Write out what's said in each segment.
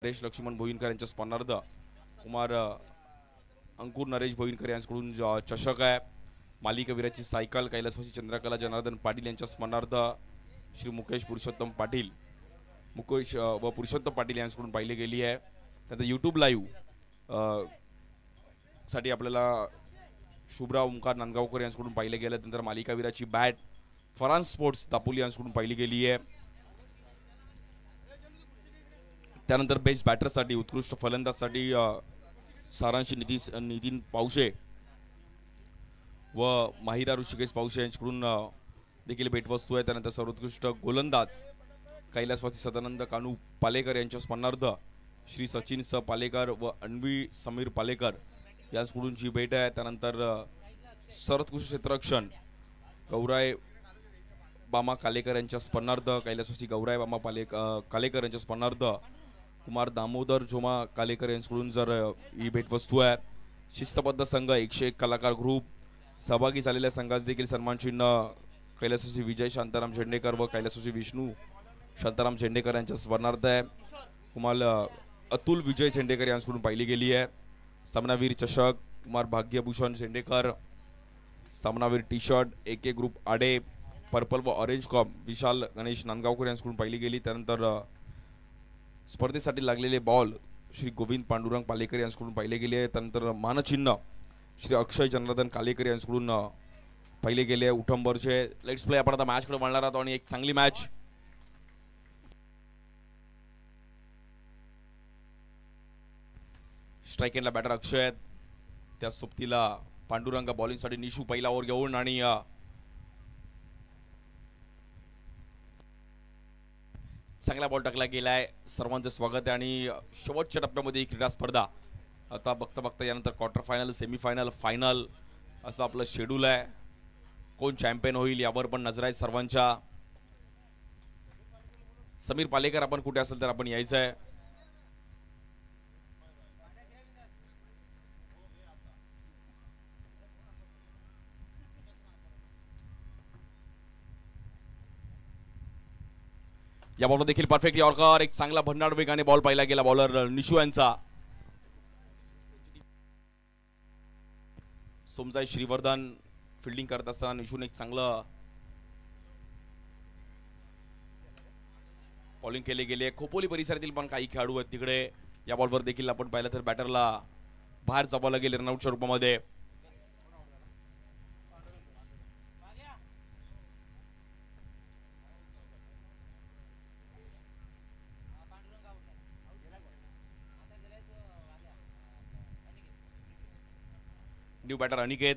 नरेश लक्ष्मण भोईनकर यांच्या स्मरणार्थ कुमार अंकुर नरेश भोईनकर यांच्याकडून चषक आहे. मालिकावीराची सायकल कैलासवासी चंद्रकला जनार्दन पाटील यांच्या स्मरणार्थ श्री मुकेश पुरुषोत्तम पाटील व पुरुषोत्तम पाटील यांच्याकडून पाहिली गेली आहे. त्यानंतर यूट्यूब लाईव्ह साठी आपल्याला शुभ्रा ओंकार नांदगावकर यांच्याकडून पाहिले गेले. त्यानंतर मालिकावीराची बॅट फरान स्पोर्ट्स दापोली यांच्याकडून पाहिली गेली आहे. त्यानंतर बेस्ट बॅटरसाठी उत्कृष्ट फलंदाजसाठी सारांशी नितीन पावशे व माहिरा ऋषिकेश पावशे यांच्याकडून देखील भेटवस्तू आहे. त्यानंतर सर्वोत्कृष्ट गोलंदाज कैलासवासी सदानंद कानू पालेकर यांच्या स्मरणार्थ श्री सचिन स पालेकर व अन्वी समीर पालेकर यांच्याकडून जी भेट आहे. त्यानंतर सर्वोत्कृष्ट क्षेत्ररक्षण गौराय बामा कालेकर यांच्या स्मरणार्थ कैलासवासी गौराय बामा कालेकर यांच्या स्मरणार्थ कुमार दामोदर जोमा कालेकर यांच्याकडून जर ही भेटवस्तू आहे. शिस्तबद्ध संघ 101 कलाकार ग्रुप सहभागी झालेल्या संघास देखील सन्मान चिन्ह कैलासवासी विजय शांताराम झेंडेकर व कैलासवासी विष्णू शांताराम झेंडेकर यांच्या स्मरणार्थ आहे. कुमार अतुल विजय झेंडेकर यांच्याकडून पाहिली गेली आहे. सामनावीर चषक कुमार भाग्यभूषण झेंडेकर, सामनावीर टी शर्ट AK ग्रुप आडे पर्पल व ऑरेंज कॉप विशाल गणेश नांदगावकर यांच्याकडून पाहिली गेली. त्यानंतर स्पर्धेसाठी लागलेले बॉल श्री गोविंद पांडुरंग पालेकर यांच्याकडून पाहिले गेले आहे. त्यानंतर मानचिन्ह श्री अक्षय जनार्दन कालेकर यांच्याकडून पाहिले गेले आहे. उठंबरचे लेट्स प्ले. आपण आता मॅचकडे वळणार आहोत आणि एक चांगली मॅच स्ट्राइक एंडला बॅटर अक्षय आहेत. त्या सोबतीला पांडुरंग बॉलिंगसाठी निशू पहिला ओव्हर घेऊन आणि चांगला बॉल टाकला गेलाय. सर्वांचं स्वागत आहे आणि शेवटच्या टप्प्यामध्ये ही क्रीडा स्पर्धा आता बघता बघता यानंतर क्वार्टर फायनल, सेमीफायनल, फायनल असं आपलं शेड्यूल आहे. कोण चॅम्पियन होईल यावर पण नजर आहे सर्वांच्या. समीर पालेकर आपण कुठे असेल तर आपण यायचं आहे. या बॉलवर देखील परफेक्ट यॉर्कर, एक चांगला भन्नाट वेगाने बॉल पाहिला गेला बॉलर निशू यांचा. सोमजाई श्रीवर्धन फिल्डिंग करत असताना निशूने एक चांगलं बॉलिंग केले गेले. खोपोली परिसरातील पण काही खेळाडू आहेत तिकडे. या बॉलवर देखील आपण पाहिलं तर बॅटरला बाहेर जावं लागेल रनआउटच्या रूपामध्ये. न्यू बॅटर अनिकेत,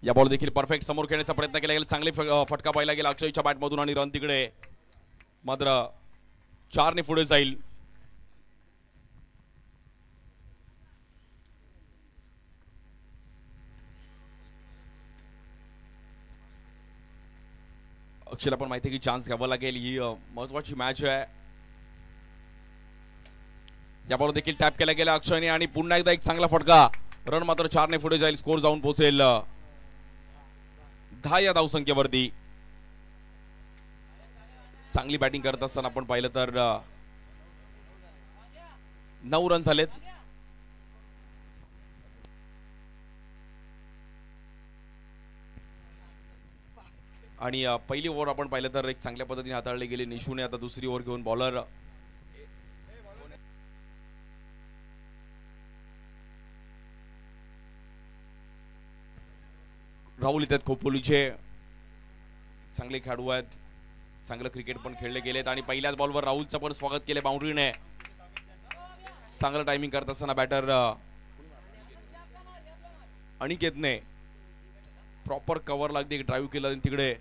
या बॉल देखील परफेक्ट समोर खेळण्याचा प्रयत्न केला गेला. चांगले फटका पाहिला गेला अक्षयच्या बॅटमधून आणि रन तिकडे मात्र 4 ने पुढे जाईल. अक्षयला पण माहिती आहे की चान्स घ्यावा लागेल. ही महत्वाची मॅच आहे. या बॉल देखील टॅप केला गेला अक्षयने आणि पुन्हा एकदा एक चांगला फटका. रन मात्र 4 ने पुढे जाईल. स्कोर जाऊन पोहोचेल 10 या धावसंख्येवरती. चांगली बॅटिंग करत असताना आपण पाहिलं तर 9 रन झालेत. आणि पहिली ओव्हर आपण पाहिलं तर एक चांगल्या पद्धतीने हाताळली गेली निशूने. आता दुसरी ओव्हर घेऊन बॉलर राहुल इथे खोपोलीचे चांगले खेळाडू आहेत. चांगलं क्रिकेट पण खेळले गेलेत आणि पहिल्याच बॉलवर राहुलचं पण स्वागत केले बाउंड्रीने. चांगलं टायमिंग करत असताना बॅटर अनिकेतने प्रॉपर कव्हर लागते ड्राईव्ह केलं तिकडे.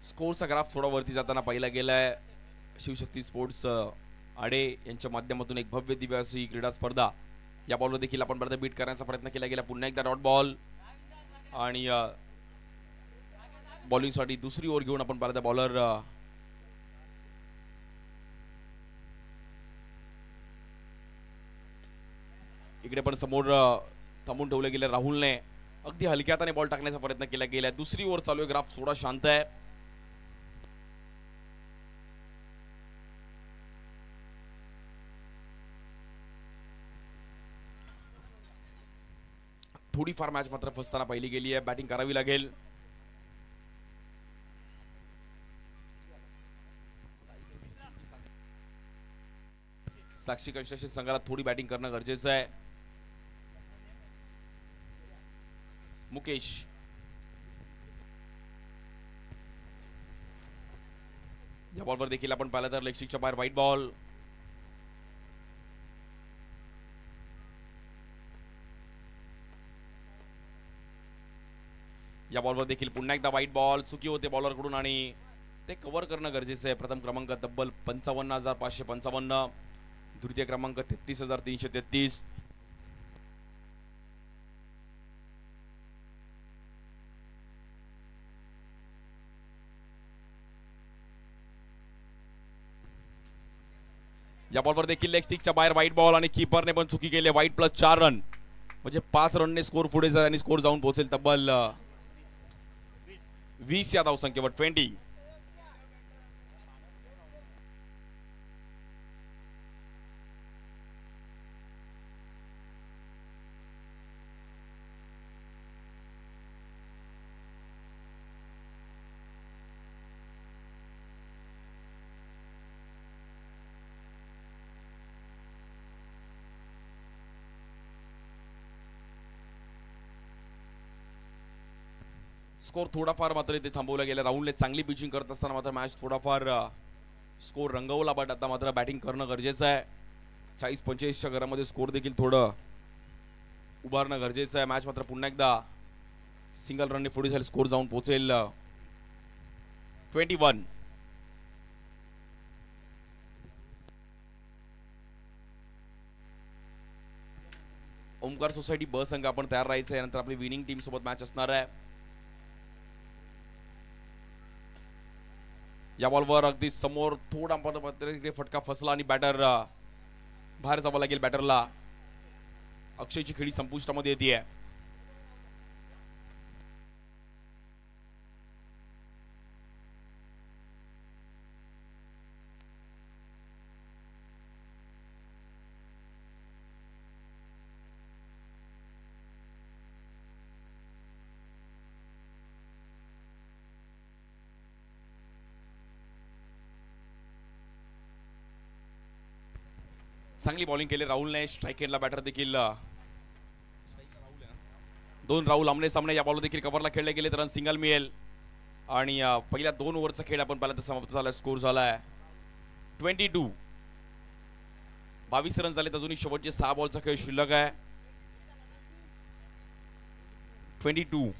स्कोरचा ग्राफ थोडा वरती जाताना पाहिला गेलाय. शिवशक्ती स्पोर्ट्स आडे यांच्या माध्यमातून एक भव्य दिव्य अशी क्रीडा स्पर्धा. या बॉलवर देखील आपण परत बीट करण्याचा प्रयत्न केला गेला. पुन्हा एकदा डॉट बॉल आणि बॉलिंगसाठी दुसरी ओव्हर घेऊन आपण परत बॉलर इकडे पण समोर थांबून ठेवले गेले. राहुलने अगदी हलक्या हाताने बॉल टाकण्याचा प्रयत्न केला गेला. दुसरी ओव्हर चालू आहे. ग्राफ थोडा शांत आहे. थोडीफार मॅच मात्र फसताना पाहिली गेली आहे. बॅटिंग करावी लागेल. साक्षी कन्स्ट्रक्शन संघाला थोडी बॅटिंग करणं गरजेचं आहे. मुकेश या बॉलवर देखील आपण पाहिलं तर लेग स्टिकच्या बाहेर व्हाईट बॉल. या बॉलवर देखील पुन्हा एकदा व्हाईट बॉल. चुकी होते बॉलर कडून आणि ते कव्हर करणं गरजेचं आहे. प्रथम क्रमांक तब्बल 55,555, द्वितीय क्रमांक 33,333. या बॉलवर देखील लेग स्टिकच्या बाहेर व्हाईट बॉल आणि कीपरने पण चुकी केली. व्हाईट प्लस 4 रन म्हणजे 5 रनने स्कोर पुढे जाईल आणि स्कोर जाऊन पोहोचेल तब्बल 20 या धावसंख्येवर. 20. स्कोर थोडाफार मात्र इथे थांबवला गेला. राहुलने चांगली पिचिंग करत असताना मात्र मॅच थोडाफार स्कोर रंगवला. बट आता मात्र बॅटिंग करणं गरजेचं आहे. 40-45च्या घरामध्ये स्कोर देखील थोडं उभारणं गरजेचं आहे. मॅच मात्र पुन्हा एकदा सिंगल रनने पुढे जाईल. स्कोर जाऊन पोहोचेल 21. ओमकार सोसायटी ब संघ आपण तयार राहायचं. यानंतर आपली विनिंग टीम सोबत मॅच असणार आहे. या बॉलवर अगदी समोर थोडा फटका फसला आणि बॅटर बाहेर जावं लागेल. बॅटरला अक्षयची खेळी संपुष्टामध्ये येते. चांगली बॉलिंग केली राहुलने. स्ट्राईक एंडला बॅटर देखील 2 राहुल आमने सामने. या बॉल देखील कव्हरला खेळले गेले तर रन सिंगल मिळेल आणि पहिल्या 2 ओव्हरचा खेळ आपण पाहिला तर समाप्त झाला. स्कोर झालाय 22. 22 रन झालेत. अजूनही शेवटचे 6 बॉलचा खेळ शिल्लक आहे. 22.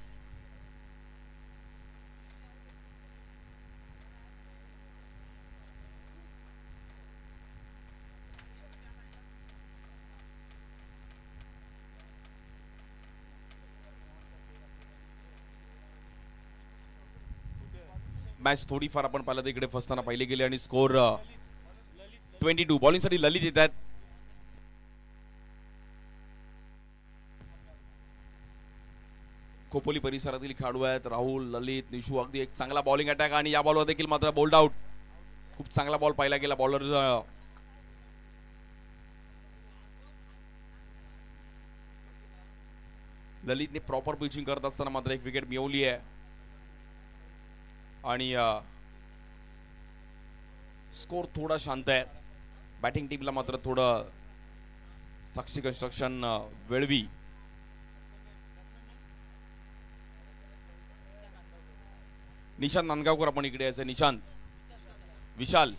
मॅच थोडीफार आपण पाहिलं तर इकडे फसताना पाहिले गेले आणि स्कोर 22. बॉलिंगसाठी ललित येत आहेत. खोपोली परिसरातील खेळाडू आहेत. राहुल, ललित, निशू. अगदी एक चांगला बॉलिंग अटॅक आणि या बॉलवर देखील मात्र बोल्ड आउट. खूप चांगला बॉल पाहिला गेला. बॉलर ललितने प्रॉपर पिचिंग करत असताना मात्र एक विकेट मिळवली आहे आणि स्कोर थोडा शांत आहे. बॅटिंग टीमला मात्र थोडं साक्षी कन्स्ट्रक्शन वेळवी. निशांत नांदगावकर आपण इकडे यायचं. निशांत, विशाल.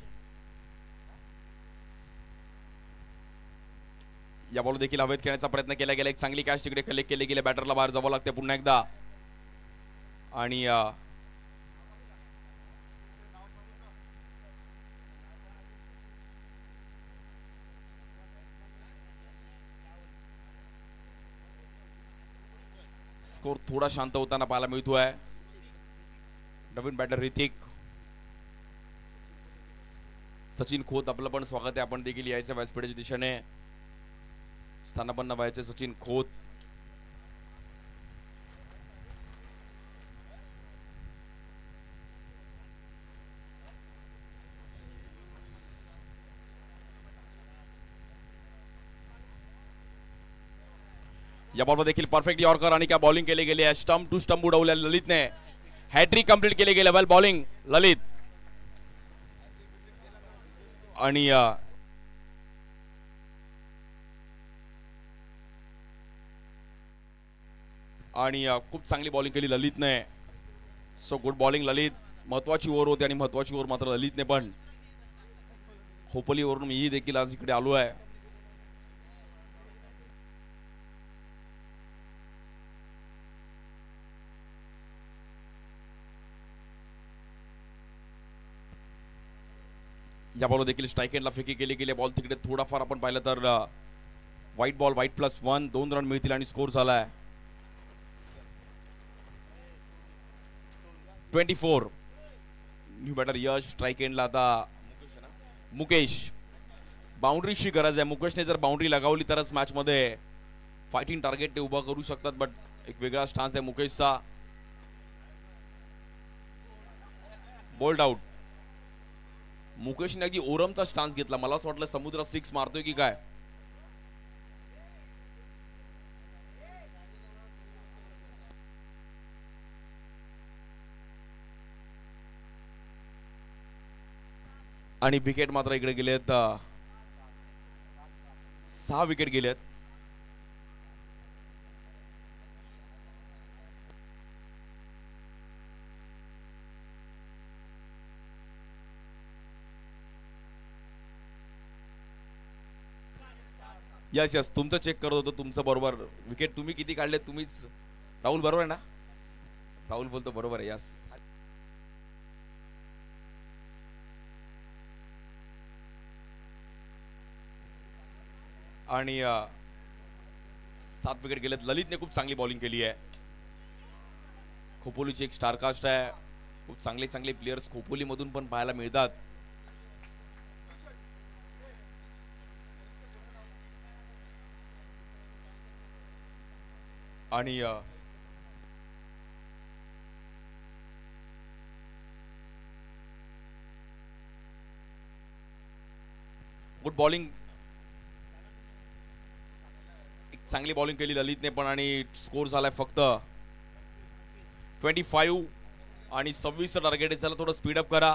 या बॉल देखील हवेत खेळण्याचा प्रयत्न केला गेला. एक चांगली कॅच तिकडे कलेक्ट केली गेली. बॅटरला बाहेर जावं लागते पुन्हा एकदा आणि स्कोर थोडा शांत होताना पाहायला मिळतोय. नवीन बॅटर ऋतिक. सचिन खोत आपलं पण स्वागत आहे. आपण देखील यायचं व्यासपीठाच्या दिशेने. स्थानापन्न व्हायचे सचिन खोत. या बॉलवर देखील परफेक्ट यॉर्कर आणि क्या बॉलिंग केली गेली आहे. स्टंप टू स्टंप उडवल्या ललितने. हॅट्रिक कंप्लीट केले गेले. Well bowling Lalit. आणि खूप चांगली बॉलिंग केली ललितने. So good bowling Lalit. महत्वाची ओव्हर होती आणि महत्वाची ओव्हर मात्र ललितने पण. खोपोलीवरून मी देखील आज इकडे आलो आहे. या बॉलवर देखील स्ट्राईक एंडला फेकी केली गेली. बॉल तिकडे थोडाफार आपण पाहिलं तर व्हाईट बॉल, व्हाईट +1 2 रन मिळतील आणि स्कोर झालाय 24. न्यू बॅटर यश. स्ट्राईक एंडला आता मुकेश. बाउंड्रीची गरज आहे. मुकेशने जर बाउंड्री लगावली तरच मॅच मध्ये फायटिंग टार्गेट ते उभा करू शकतात. बट एक वेगळा स्टान्स आहे मुकेशचा. Bold out. मुकेशने अगदी ओरमचा स्टान्स घेतला. मला असं वाटलं समुद्र 6 मारतोय की काय. आणि विकेट मात्र इकडे गेलेत. 6 विकेट गेलेत. यस यस तुमचं चेक करत होतो. तुमचं बरोबर. विकेट तुम्ही किती काढले तुम्हीच. राहुल बरोबर आहे ना. राहुल बोलतो बरोबर आहे. यस. आणि 7 विकेट गेलेत. ललितने खूप चांगली बॉलिंग केली आहे. खोपोलीची एक स्टारकास्ट आहे. खूप चांगले चांगले प्लेयर्स खोपोली मधून पण पाहायला मिळतात. आणि गुड बॉलिंग. चांगली बॉलिंग केली ललितने पण आणि स्कोर झालाय फक्त 25 आणि 26 टार्गेट आहे. त्याला थोडं स्पीडअप करा.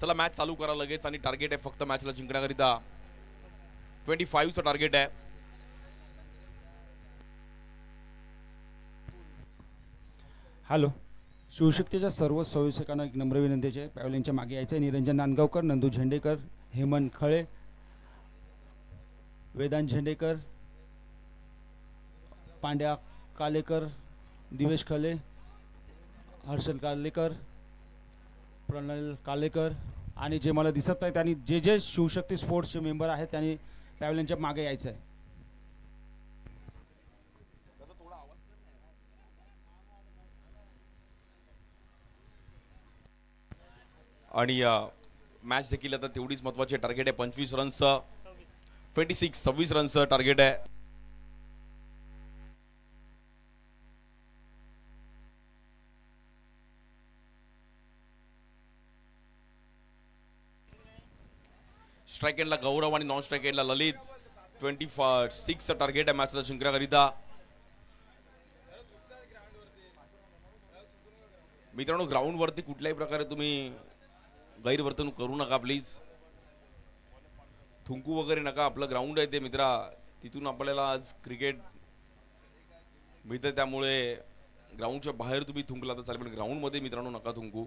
चला मॅच चालू करा लगेच. आणि टार्गेट आहे फक्त मॅचला जिंकण्याकरिता 25चं टार्गेट आहे. हॅलो. शिवशक्तीच्या सर्व स्वयंसेवकांना एक नम्र विनंती आहे. पॅव्हलियनच्या मागे यायचं आहे. निरंजन नांदगावकर, नंदू झेंडेकर, हेमंत खळे, वेदांत झेंडेकर, पांड्या कालेकर, दिवेश खळे, हर्षल कालेकर, प्रणल कालेकर आणि जे मला दिसत नाही त्यांनी जे जे शिवशक्ती स्पोर्ट्सचे मेंबर आहेत त्यांनी पॅव्हलियनच्या मागे यायचं आहे. आणि मॅच देखील आता तेवढीच महत्वाची टार्गेट आहे. 25 रनचं 26 रनचं टार्गेट आहे. स्ट्राईक एंडला गौरव आणि नॉन स्ट्राईक एंडला ललित. 26चं टार्गेट आहे मॅचला जिंकण्याकरिता. मित्रांनो ग्राउंड वरती कुठल्याही प्रकारे तुम्ही गैरवर्तणूक करू नका प्लीज. थुंकू वगैरे नका. आपलं ग्राउंड आहे ते मित्रा, तिथून आपल्याला आज क्रिकेट मिळतं, त्यामुळे ग्राउंडच्या बाहेर तुम्ही थुंकला तर चालेल, पण ग्राउंड मध्ये मित्रांनो नका थुंकू.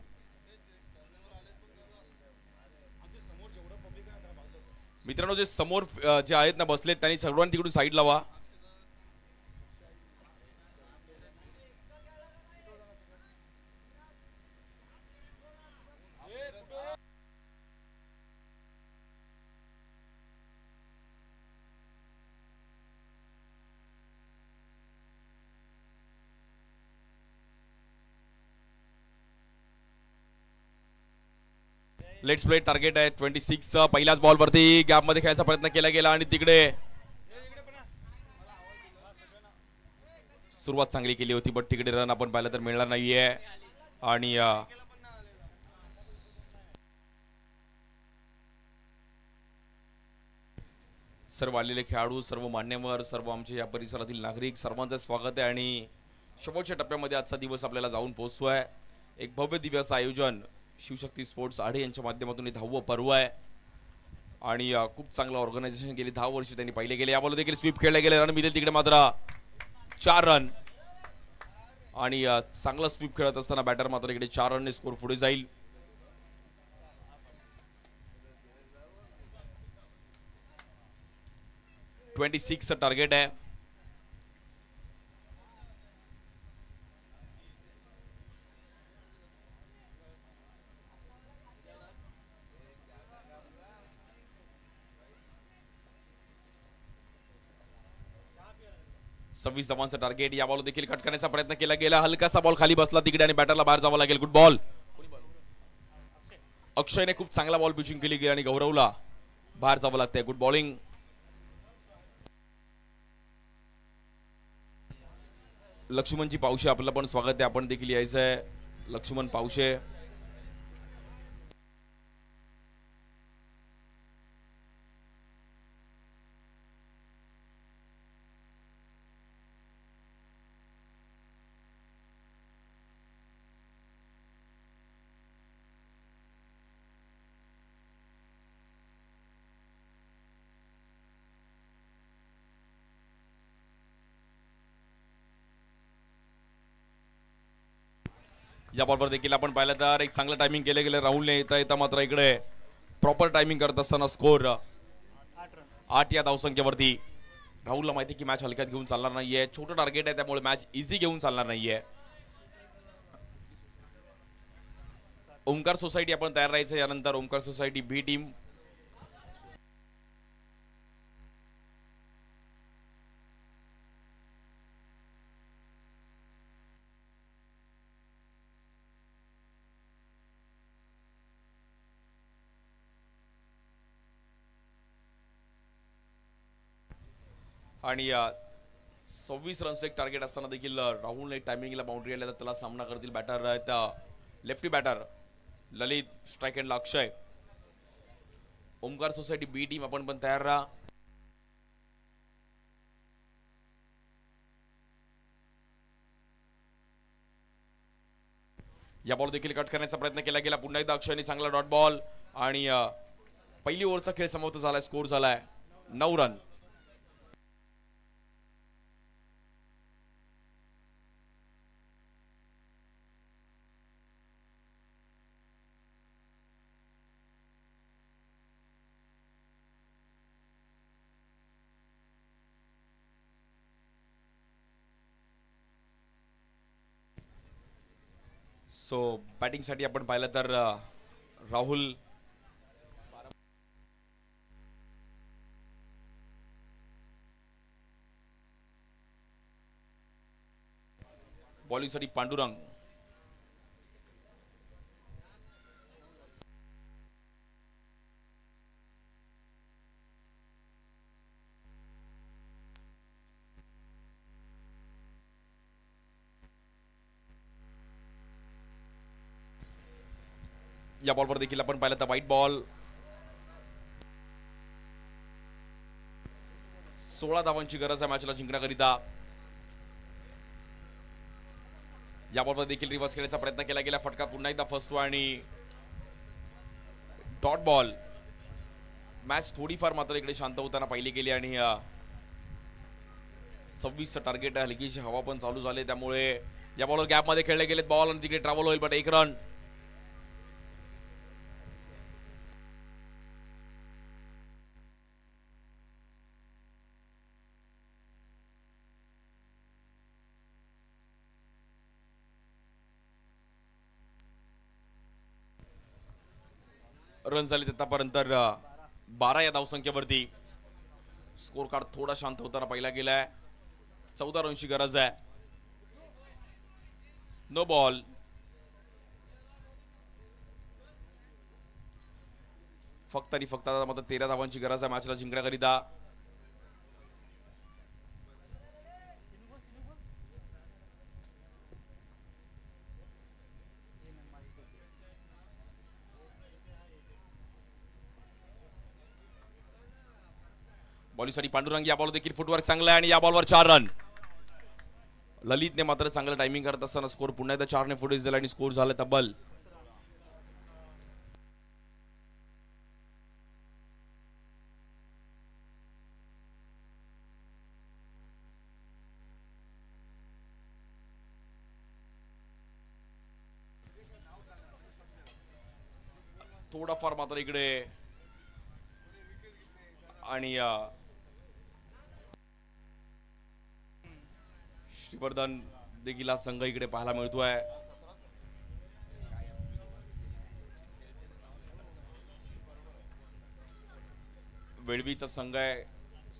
मित्रांनो जे समोर जे आहेत ना बसलेत त्यांनी सर्वांनी तिकडून side lava. Let's play target आहे 26. पहिल्याच बॉल वरती गॅप मध्ये खेळायचा प्रयत्न केला गेला आणि तिकडे सुरुवात चांगली केली होती, बट तिकडे रन आपण पाहिलं तर मिळणार नाहीये. आणि सर्व आलेले खेळाडू, सर्व मान्यवर, सर्व आमचे या परिसरातील नागरिक, सर्वांचं स्वागत आहे. आणि शेवटच्या टप्प्यामध्ये आजचा दिवस आपल्याला जाऊन पोहोचतोय. एक भव्य दिवस आयोजन शिवशक्ती स्पोर्ट्स आढे यांच्या माध्यमातून 10वं पर्व आहे आणि खूप चांगलं ऑर्गनायझेशन गेली 10 वर्ष त्यांनी पहिले गेले. याबरोबर देखील स्वीप खेळले गेले, रन मिळेल तिकडे मात्र 4 रन. आणि चांगला स्वीप खेळत असताना बॅटर मात्र इकडे 4 रनने स्कोर पुढे जाईल. चं टार्गेट आहे. सव्वीस धावांचं टार्गेट. या बॉल देखील कट करण्याचा प्रयत्न केला गेला, हलकासा बॉल खाली बसला तिकडे आणि बॅटरला बाहेर जावं लागेल. Good ball. अक्षयने खूप चांगला बॉल पिचिंग केली गेली आणि गौरवला बाहेर जावं लागतंय. Good bowling. लक्ष्मणजी पावशे आपलं पण स्वागत आहे, आपण देखील यायचंय. लक्ष्मण पावशे या बॉलवर देखील आपण पाहिलं तर एक चांगलं टायमिंग केलं गेलं राहुलने. येता मात्र इकडे प्रॉपर टायमिंग करत असताना स्कोर 8 या धावसंख्येवरती. राहुलला माहिती की मॅच हलक्यात घेऊन चालणार नाहीये, छोटं टार्गेट आहे त्यामुळे मॅच इझी घेऊन चालणार नाहीये. ओमकार सोसायटी आपण तयार राहायचं. यानंतर ओमकार सोसायटी बी टीम. आणि 26 रनचं एक टार्गेट असताना देखील राहुलने टायमिंगला बाउंड्री आल्या तर त्याला सामना करतील बॅटर आहेत लेफ्टी बॅटर ललित, स्ट्राइक एंडला Akshay. Omkar society B team आपण पण तयार राहा. या बॉल देखील कट करण्याचा प्रयत्न केला गेला. पुन्हा एकदा अक्षयने चांगला डॉट बॉल आणि पहिली ओव्हरचा खेळ समाप्त झालाय. स्कोर झालाय 9 रन. सो बॅटिंग साठी आपण पाहिलं तर राहुल बॉलिंग साठी पांडुरंग. या बॉलवर देखील आपण पाहिलं तर व्हाईट बॉल. 16 धावांची गरज आहे मॅचला जिंकण्याकरिता. या बॉलवर देखील रिव्हर्स खेळण्याचा प्रयत्न केला गेला. फटका पुन्हा एकदा फसतो आणि डॉट बॉल. मॅच थोडीफार मात्र इकडे शांत होताना पाहिली गेली आणि 26 टार्गेट हलकीची हवा पण चालू झाले, त्यामुळे या बॉलवर गॅप मध्ये खेळले गेलेत बॉल आणि तिकडे ट्रॅव्हल होईल, बट 1 रन. रन झाले आतापर्यंत 12 या धावसंख्येवरती. स्कोर कार्ड थोडा शांत होताना पाहिला गेलाय. 14 रनची गरज आहे. No ball. फक्त आणि फक्त आता मात्र 13 धावांची गरज आहे मॅचला जिंकण्याकरिता. बॉलिंगसाठी पांडुरंग. या बॉल देखील फुटवर्क चांगला आहे आणि या बॉलवर 4 रन. ललितने मात्र चांगलं टायमिंग करत असताना स्कोर पुन्हा एकदा 4 ने पुढे दिला आणि स्कोर झाला तब्बल 'थोडाफार मात्र इकडे आणि श्रीवर्धन देखील हा संघ इकडे पाहायला मिळतोय. वेळवीचा संघ आहे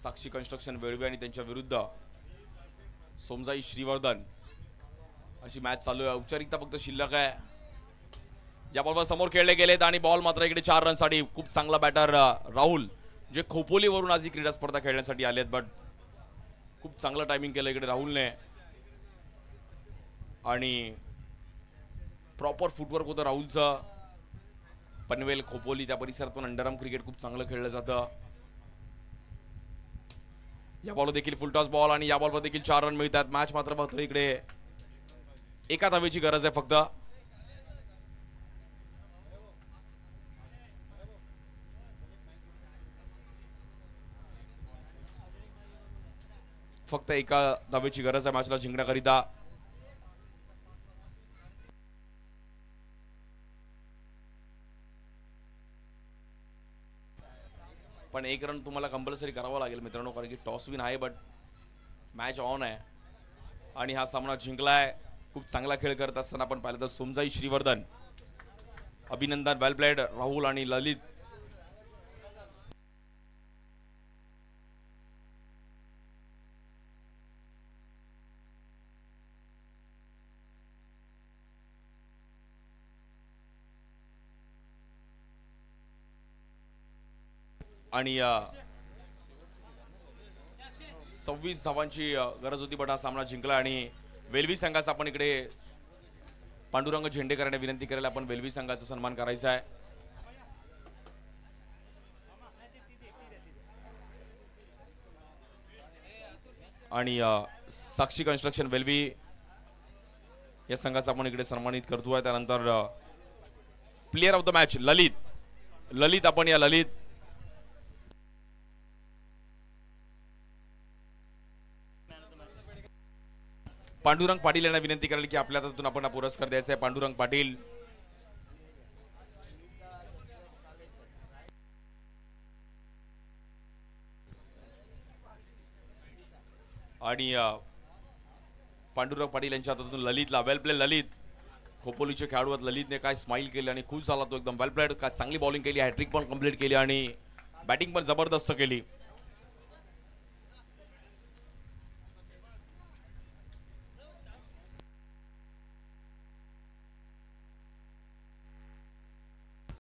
साक्षी कन्स्ट्रक्शन वेळवी आणि त्यांच्या विरुद्ध सोमजाई श्रीवर्धन अशी मॅच चालू आहे. औपचारिकता फक्त शिल्लक आहे. या बॉलवर समोर खेळले गेलेत आणि बॉल मात्र इकडे 4 रनसाठी. खूप चांगला बॅटर राहुल जे खोपोलीवरून आज ही क्रीडा स्पर्धा खेळण्यासाठी आलेत, बट खूप चांगलं टायमिंग केलं इकडे राहुलने आणि प्रॉपर फुटवर्क होतं राहुलचं. पनवेल खोपोली त्या परिसरातून अंडरआर्म क्रिकेट खूप चांगलं खेळलं जातं. या बॉलवर देखील फुल टॉस बॉल आणि या बॉलवर देखील 4 रन मिळतात. मॅच मात्र फक्त इकडे एका धावेची गरज आहे फक्त. फक्त एका धावेची गरज आहे मॅचला जिंकण्याकरिता. पण 1 रन तुम्हाला कंपल्सरी करावा लागेल मित्रांनो, कारण की टॉस विन आहे बट मॅच ऑन आहे आणि हा सामना जिंकलाय. खूप चांगला खेळ करत असताना आपण पाहिलं तर सोमजाई श्रीवर्धन. अभिनंदन, वेल प्लेड राहुल आणि ललित. आणि 26 धावांची गरज होती बट हा सामना जिंकला आणि वेलवी संघाचा आपण इकडे पांडुरंग झेंडेकरांना विनंती करायला आपण वेलवी संघाचा सन्मान करायचा आहे. आणि साक्षी कन्स्ट्रक्शन वेलवी या संघाचा आपण इकडे सन्मानित करतोय. त्यानंतर player of the match Lalit आपण या ललित पांडुरंग पाटील यांना विनंती कराल की आपल्या हातातून आपण हा पुरस्कार द्यायचा आहे. पांडुरंग पाटील. आणि पांडुरंग पाटील यांच्या हातातून ललितला. Well play Lalit. खोपोलीचे खेळाडू आहेत. ललितने काय स्माइल केली आणि खुश झाला तो एकदम. Well played. काय चांगली बॉलिंग केली, हॅट्रिक पण कंप्लीट केली आणि बॅटिंग पण जबरदस्त केली.